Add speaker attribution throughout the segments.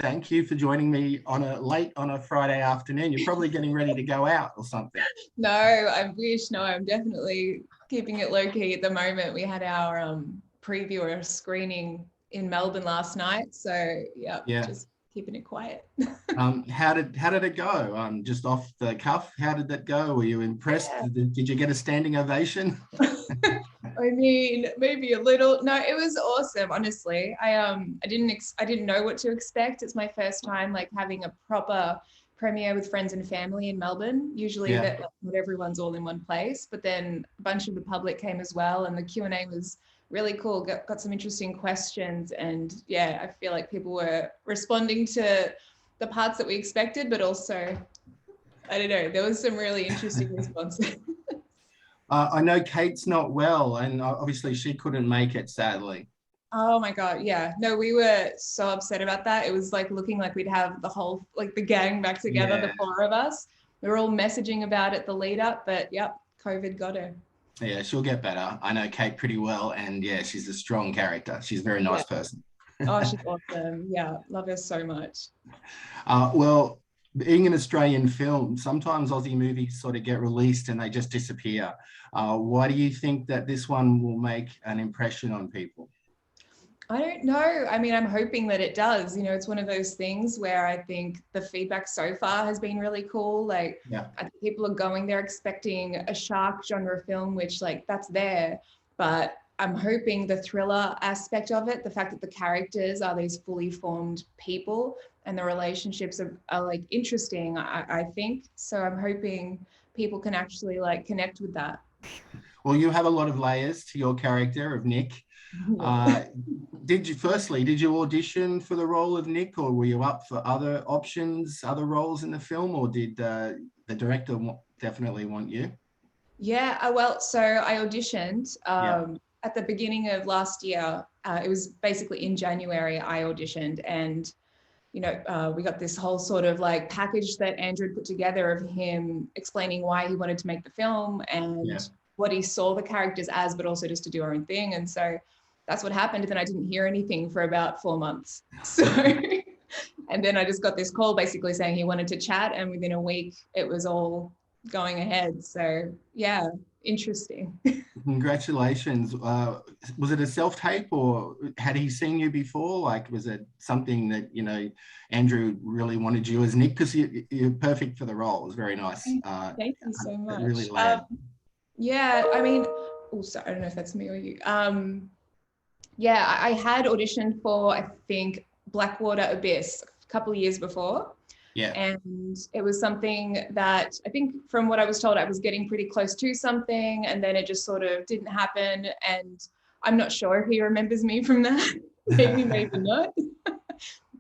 Speaker 1: Thank you for joining me on a Friday afternoon. You're probably getting ready to go out or something.
Speaker 2: No, I wish. No, I'm definitely keeping it low key at the moment. We had our preview or screening in Melbourne last night, so yeah, just keeping it quiet.
Speaker 1: How did it go? Just off the cuff, how did that go? Were you impressed? Yeah. Did you get a standing ovation?
Speaker 2: I mean, maybe a little. No, it was awesome. Honestly, I didn't know what to expect. It's my first time like having a proper premiere with friends and family in Melbourne. Usually that not everyone's all in one place, but then a bunch of the public came as well, and the Q&A was really cool. Got some interesting questions, and yeah, I feel like people were responding to the parts that we expected, but also, I don't know, there was some really interesting responses.
Speaker 1: I know Kate's not well, and obviously she couldn't make it, sadly.
Speaker 2: Oh my God, yeah. No, we were so upset about that. It was like looking like we'd have the whole, like the gang back together, the four of us. We were all messaging about it the lead up, but yep, COVID got her.
Speaker 1: Yeah, she'll get better. I know Kate pretty well, and yeah, she's a strong character. She's a very nice person.
Speaker 2: Oh, she's awesome. Yeah, love her so much.
Speaker 1: Well, being an Australian film, sometimes Aussie movies sort of get released and they just disappear. Why do you think that this one will make an impression on people?
Speaker 2: I don't know. I mean, I'm hoping that it does. You know, it's one of those things where I think the feedback so far has been really cool. Like, I think people are going there expecting a shark genre film, which like that's there. But I'm hoping the thriller aspect of it, the fact that the characters are these fully formed people and the relationships are like interesting, I think. So I'm hoping people can actually like connect with that.
Speaker 1: Well, you have a lot of layers to your character of Nick. Did you audition for the role of Nick, or were you up for other options, other roles in the film, or did the director definitely want you?
Speaker 2: Yeah, well, so I auditioned at the beginning of last year. It was basically in January I auditioned, and you know, we got this whole sort of like package that Andrew had put together of him explaining why he wanted to make the film and what he saw the characters as, but also just to do our own thing. And so that's what happened. And then I didn't hear anything for about 4 months. So, and then I just got this call basically saying he wanted to chat, and within a week it was all going ahead. So yeah, interesting.
Speaker 1: Congratulations. Was it a self-tape, or had he seen you before? Like, was it something that, you know, Andrew really wanted you as Nick? Because you're perfect for the role. It was very nice.
Speaker 2: Thank you so much.
Speaker 1: Really
Speaker 2: yeah, I mean, oh, sorry, I don't know if that's me or you. Yeah, I had auditioned for, I think, Blackwater Abyss a couple of years before.
Speaker 1: Yeah.
Speaker 2: And it was something that I think from what I was told, I was getting pretty close to something, and then it just sort of didn't happen. And I'm not sure if he remembers me from that. maybe not.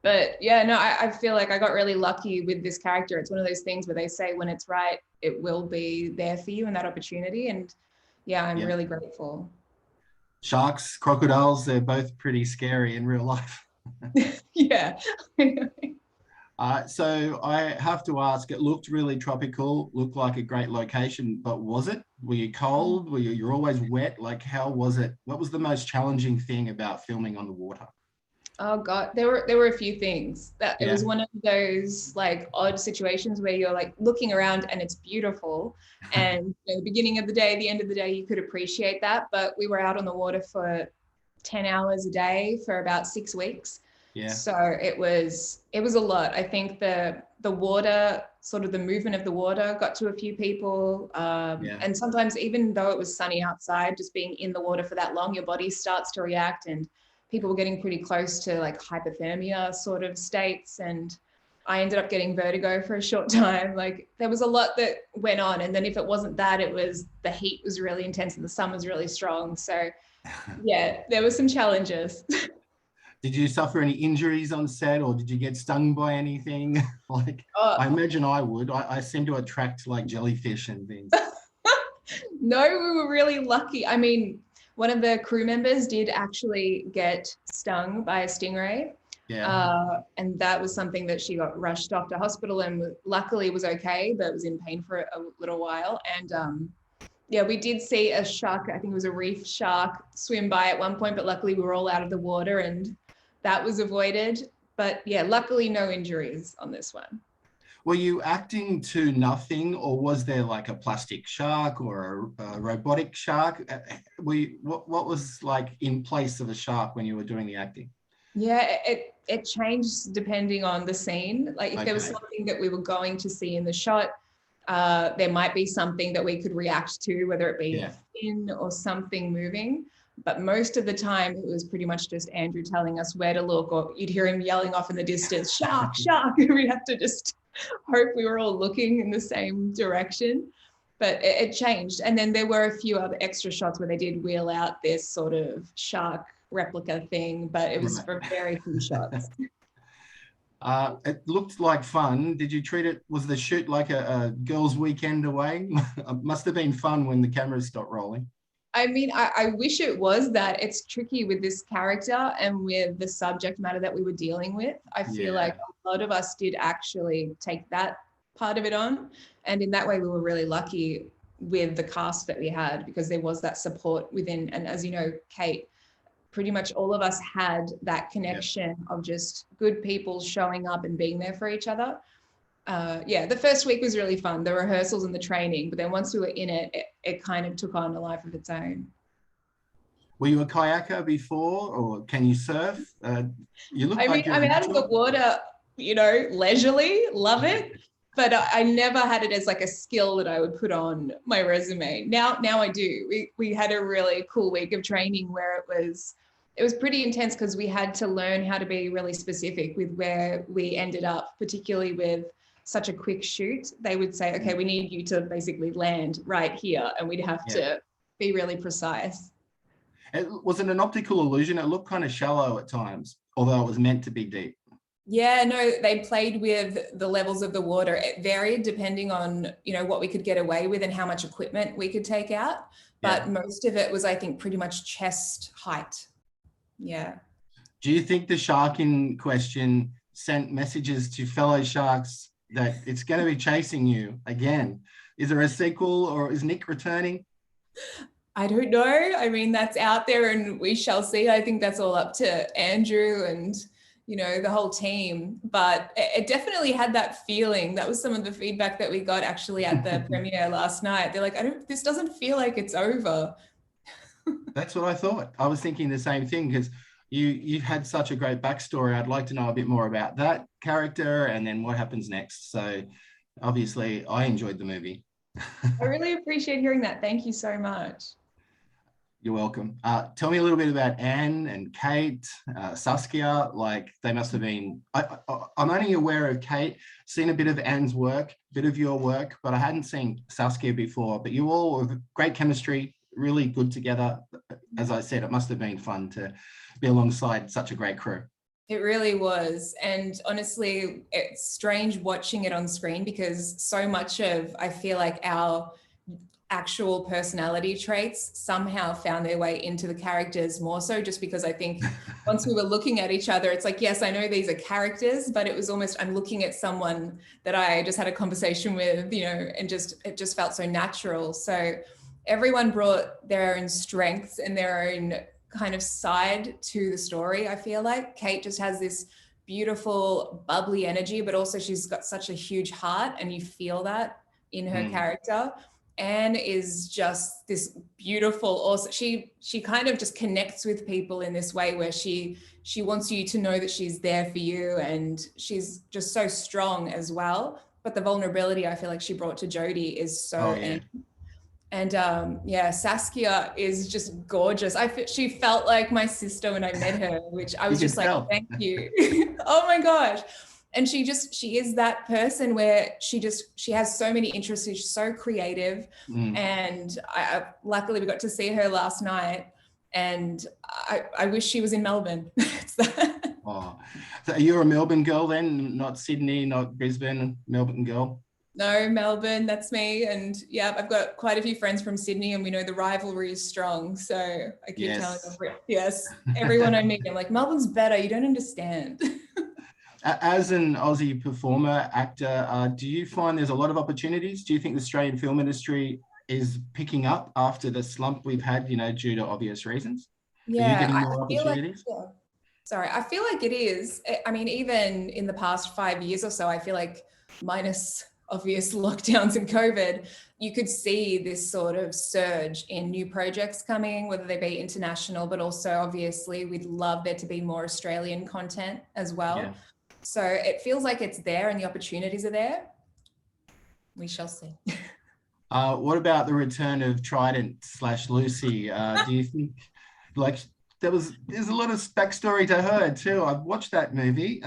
Speaker 2: But yeah, no, I feel like I got really lucky with this character. It's one of those things where they say when it's right, it will be there for you and that opportunity. And yeah, I'm really grateful.
Speaker 1: Sharks, crocodiles, they're both pretty scary in real life.
Speaker 2: Yeah.
Speaker 1: So I have to ask, it looked really tropical, looked like a great location, but was it? Were you cold? You're always wet? Like, how was it? What was the most challenging thing about filming on the water?
Speaker 2: Oh God, there were a few things. It was one of those like odd situations where you're like looking around and it's beautiful, and you know, the beginning of the day, the end of the day, you could appreciate that. But we were out on the water for 10 hours a day for about 6 weeks.
Speaker 1: Yeah.
Speaker 2: So it was a lot. I think the water, sort of the movement of the water, got to a few people. And sometimes even though it was sunny outside, just being in the water for that long, your body starts to react, and people were getting pretty close to like hypothermia sort of states. And I ended up getting vertigo for a short time. Like there was a lot that went on. And then if it wasn't that, it was the heat was really intense and the sun was really strong. So yeah, there were some challenges.
Speaker 1: Did you suffer any injuries on set, or did you get stung by anything? Like, I imagine I would. I seem to attract like jellyfish and things.
Speaker 2: No, we were really lucky. I mean, one of the crew members did actually get stung by a stingray.
Speaker 1: Yeah.
Speaker 2: And that was something that she got rushed off to hospital and luckily was okay, but was in pain for a little while. And yeah, we did see a shark, I think it was a reef shark, swim by at one point, but luckily we were all out of the water and that was avoided. But yeah, luckily no injuries on this one.
Speaker 1: Were you acting to nothing, or was there like a plastic shark or a robotic shark? What was like in place of a shark when you were doing the acting?
Speaker 2: Yeah, it changed depending on the scene. Like if there was
Speaker 1: Okay.
Speaker 2: something that we were going to see in the shot, there might be something that we could react to, whether it be a fin or something moving. But most of the time, it was pretty much just Andrew telling us where to look, or you'd hear him yelling off in the distance, shark, shark. We'd have to just hope we were all looking in the same direction. But it changed. And then there were a few other extra shots where they did wheel out this sort of shark replica thing, but it was for very few shots.
Speaker 1: It looked like fun. Did you treat it, was the shoot like a girls' weekend away? It must have been fun when the cameras stopped rolling.
Speaker 2: I mean, I wish it was that. It's tricky with this character and with the subject matter that we were dealing with. I feel like a lot of us did actually take that part of it on. And in that way, we were really lucky with the cast that we had, because there was that support within. And as you know, Kate, pretty much all of us had that connection of just good people showing up and being there for each other. The first week was really fun, the rehearsals and the training, but then once we were in it, it kind of took on a life of its own.
Speaker 1: Were you a kayaker before, or can you surf? You look like
Speaker 2: I'm out of the water, leisurely, love it. But I never had it as like a skill that I would put on my resume. Now I do. We had a really cool week of training where it was pretty intense, because we had to learn how to be really specific with where we ended up, particularly with such a quick shoot. They would say, okay, we need you to basically land right here, and we'd have to be really precise.
Speaker 1: Was it an optical illusion? It looked kind of shallow at times, although it was meant to be deep.
Speaker 2: Yeah, no, they played with the levels of the water. It varied depending on, what we could get away with and how much equipment we could take out. But most of it was, I think, pretty much chest height. Yeah.
Speaker 1: Do you think the shark in question sent messages to fellow sharks that it's going to be chasing you again? Is there a sequel, or is Nick returning?
Speaker 2: I don't know. I mean, that's out there and we shall see. I think that's all up to Andrew and, the whole team. But it definitely had that feeling. That was some of the feedback that we got actually at the premiere last night. They're like, this doesn't feel like it's over.
Speaker 1: That's what I thought. I was thinking the same thing, because you had such a great backstory. I'd like to know a bit more about that character and then what happens next. So obviously I enjoyed the movie.
Speaker 2: I really appreciate hearing that. Thank you so much.
Speaker 1: You're welcome. Tell me a little bit about Anne and Kate, Saskia. Like, they must have been, I'm only aware of Kate, seen a bit of Anne's work, a bit of your work, but I hadn't seen Saskia before. But you all have great chemistry, really good together. As I said, it must have been fun to be alongside such a great crew.
Speaker 2: It really was. And honestly, it's strange watching it on screen, because so much of, I feel like, our actual personality traits somehow found their way into the characters more so, just because I think once we were looking at each other, it's like, yes, I know these are characters, but it was almost, I'm looking at someone that I just had a conversation with, and it just felt so natural. So everyone brought their own strengths and their own kind of side to the story. I feel like Kate just has this beautiful, bubbly energy, but also she's got such a huge heart, and you feel that in her character. Anne is just this beautiful, also she kind of just connects with people in this way where she wants you to know that she's there for you, and she's just so strong as well. But the vulnerability I feel like she brought to Jodie is so And Saskia is just gorgeous. She felt like my sister when I met her, which I was just like, thank you. Oh my gosh. And she is that person where she has so many interests. She's so creative. And luckily we got to see her last night, and I wish she was in Melbourne.
Speaker 1: Oh, so you're a Melbourne girl then, not Sydney, not Brisbane, Melbourne girl?
Speaker 2: No, Melbourne, that's me. And yeah, I've got quite a few friends from Sydney, and we know the rivalry is strong. So I keep telling them, everyone I meet, I'm like, Melbourne's better. You don't understand.
Speaker 1: As an Aussie performer, actor, do you find there's a lot of opportunities? Do you think the Australian film industry is picking up after the slump we've had, due to obvious reasons?
Speaker 2: Yeah,
Speaker 1: are you getting more opportunities?
Speaker 2: Sorry, I feel like it is. I mean, even in the past 5 years or so, I feel like minus obvious lockdowns and COVID, you could see this sort of surge in new projects coming, whether they be international, but also obviously we'd love there to be more Australian content as well.
Speaker 1: Yeah.
Speaker 2: So it feels like it's there and the opportunities are there. We shall see.
Speaker 1: What about the return of Trident / Lucy? Do you think, like, there's a lot of backstory to her too? I've watched that movie.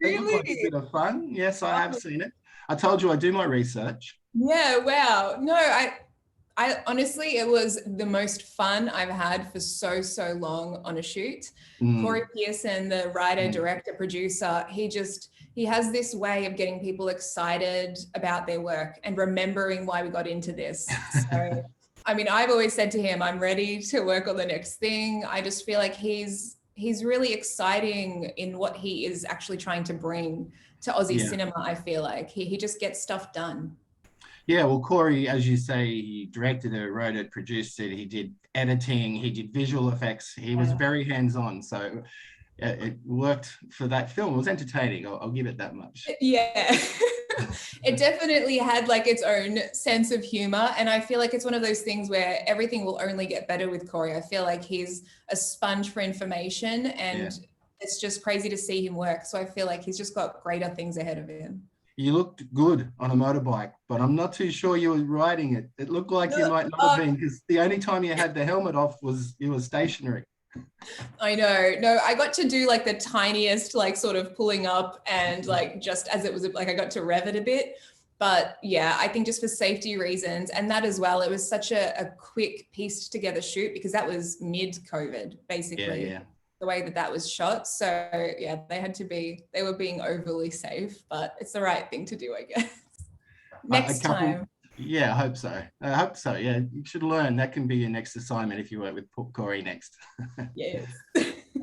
Speaker 1: It looked like a bit of fun. Yes, I have seen it. I told you I do my research.
Speaker 2: Yeah, wow. No, I honestly, it was the most fun I've had for so long on a shoot. Corey Pearson, the writer, director, producer, he has this way of getting people excited about their work and remembering why we got into this. So, I mean, I've always said to him, I'm ready to work on the next thing. I just feel like he's really exciting in what he is actually trying to bring to Aussie cinema. I feel like he just gets stuff done.
Speaker 1: Yeah, well, Corey, as you say, he directed it, wrote it, produced it. He did editing, he did visual effects. He was very hands-on. So it worked for that film. It was entertaining. I'll give it that much.
Speaker 2: Yeah. It definitely had like its own sense of humor. And I feel like it's one of those things where everything will only get better with Corey. I feel like he's a sponge for information and it's just crazy to see him work. So I feel like he's just got greater things ahead of him.
Speaker 1: You looked good on a motorbike, but I'm not too sure you were riding it. It looked like you might not have been, because the only time you had the helmet off was you were stationary.
Speaker 2: I know. No, I got to do like the tiniest, like sort of pulling up and like just as it was like I got to rev it a bit. But yeah, I think just for safety reasons and that as well, it was such a quick pieced together shoot because that was mid-COVID, basically. Yeah. The way that was shot. So yeah, they were being overly safe, but it's the right thing to do, I guess. Next time.
Speaker 1: Yeah, I hope so. Yeah, you should learn. That can be your next assignment if you work with Corey next.
Speaker 2: Yes.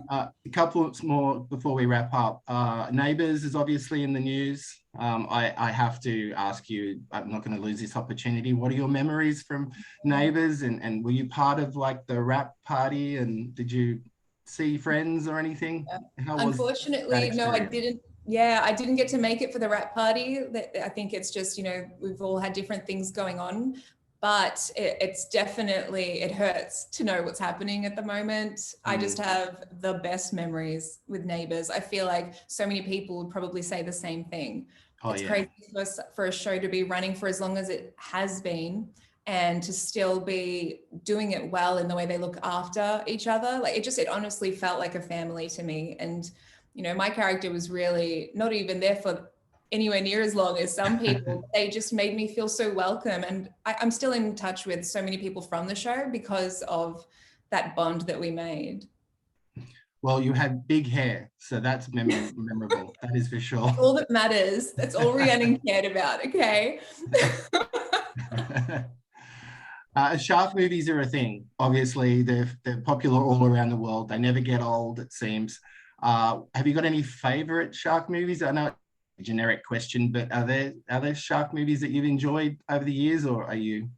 Speaker 1: A couple more before we wrap up. Neighbours is obviously in the news. I have to ask you, I'm not going to lose this opportunity. What are your memories from Neighbours? And were you part of like the wrap party? And did you see friends or anything?
Speaker 2: Unfortunately, no, I didn't. Yeah, I didn't get to make it for the wrap party. I think it's just, we've all had different things going on, but it's definitely, it hurts to know what's happening at the moment. I just have the best memories with Neighbours. I feel like so many people would probably say the same thing. It's crazy for a show to be running for as long as it has been and to still be doing it well in the way they look after each other. Like it honestly felt like a family to me. And my character was really not even there for anywhere near as long as some people. They just made me feel so welcome. And I'm still in touch with so many people from the show because of that bond that we made.
Speaker 1: Well, you had big hair, so that's memorable. That is for sure.
Speaker 2: That's all that matters. That's all Rhiannon cared about, okay?
Speaker 1: Shark movies are a thing. Obviously, they're popular all around the world. They never get old, it seems. Have you got any favorite shark movies? I know it's a generic question, but are there shark movies that you've enjoyed over the years, or are you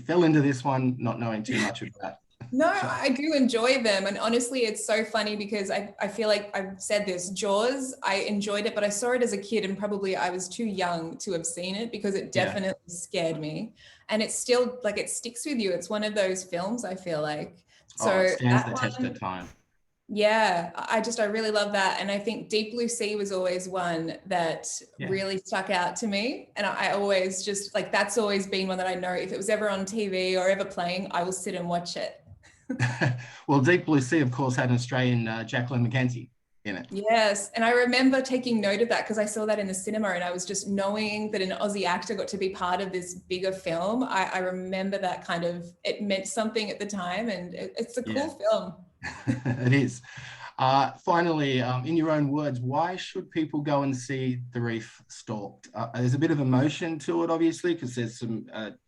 Speaker 1: fell into this one not knowing too much about?
Speaker 2: No, I do enjoy them. And honestly, it's so funny because I feel like I've said this, Jaws, I enjoyed it, but I saw it as a kid and probably I was too young to have seen it because it definitely scared me. And it's still like, it sticks with you. It's one of those films, I feel like. So
Speaker 1: it stands the test of time.
Speaker 2: Yeah, I really love that. And I think Deep Blue Sea was always one that really stuck out to me. And I always just like, that's always been one that I know if it was ever on TV or ever playing, I will sit and watch it.
Speaker 1: Well, Deep Blue Sea, of course, had an Australian Jacqueline McKenzie in it.
Speaker 2: Yes. And I remember taking note of that because I saw that in the cinema and I was just knowing that an Aussie actor got to be part of this bigger film. I remember that it meant something at the time and it's a cool film.
Speaker 1: It is. Finally, in your own words, why should people go and see The Reef Stalked? There's a bit of emotion to it, obviously, because there's some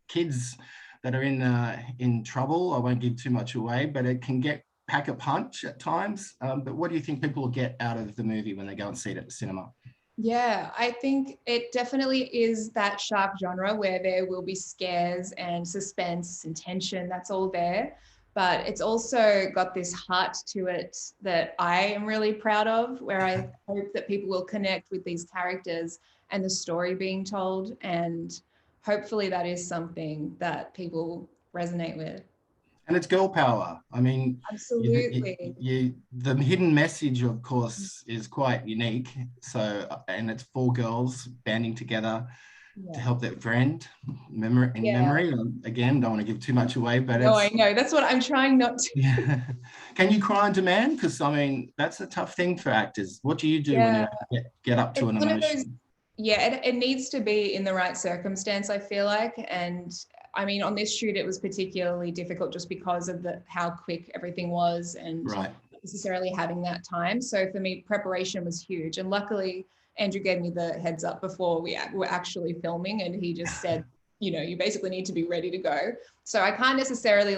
Speaker 1: kids that are in trouble. I won't give too much away, but it can pack a punch at times. But what do you think people will get out of the movie when they go and see it at the cinema?
Speaker 2: Yeah, I think it definitely is that shark genre where there will be scares and suspense and tension. That's all there. but it's also got this heart to it that I am really proud of, where I hope that people will connect with these characters and the story being told. And hopefully that is something that people resonate with.
Speaker 1: And it's girl power. I mean,
Speaker 2: Absolutely.
Speaker 1: the hidden message, of course, is quite unique. So, and it's 4 girls banding together to help their friend in memory. Again, don't want to give too much away, but
Speaker 2: no, I know. That's what I'm trying not to.
Speaker 1: Yeah. Can you cry on demand? Because I mean, that's a tough thing for actors. What do you do when you get up to an emotion?
Speaker 2: It needs to be in the right circumstance, I feel like. And I mean, on this shoot, it was particularly difficult just because of how quick everything was and not necessarily having that time. So for me, preparation was huge. And luckily, Andrew gave me the heads up before we were actually filming, and he just said, you basically need to be ready to go. So I can't necessarily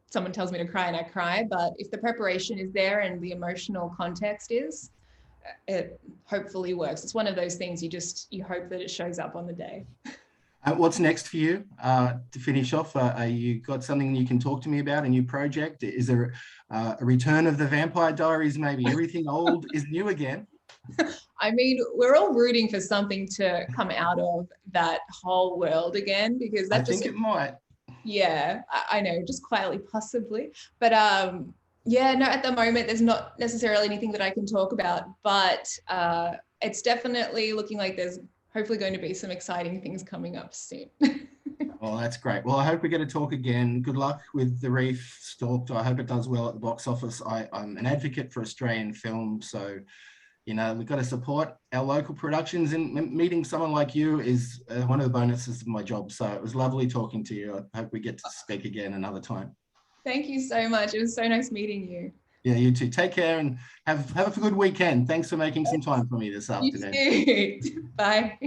Speaker 2: someone tells me to cry and I cry, but if the preparation is there and the emotional context is, it hopefully works. It's one of those things you hope that it shows up on the day.
Speaker 1: What's next for you to finish off? You got something you can talk to me about, a new project? Is there a return of the Vampire Diaries? Maybe everything old is new again?
Speaker 2: I mean, we're all rooting for something to come out of that whole world again, because
Speaker 1: I think it might.
Speaker 2: Yeah, I know, just quietly, possibly. But yeah, no, at the moment, there's not necessarily anything that I can talk about, but it's definitely looking like there's hopefully going to be some exciting things coming up soon.
Speaker 1: Well, that's great. Well, I hope we get to talk again. Good luck with the Reef, Stalked. I hope it does well at the box office. I'm an advocate for Australian film, so we've got to support our local productions, and meeting someone like you is one of the bonuses of my job. So it was lovely talking to you. I hope we get to speak again another time.
Speaker 2: Thank you so much. It was so nice meeting you.
Speaker 1: Yeah, you too. Take care and have a good weekend. Thanks for making some time for me this afternoon.
Speaker 2: You too. Bye.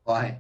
Speaker 1: Bye.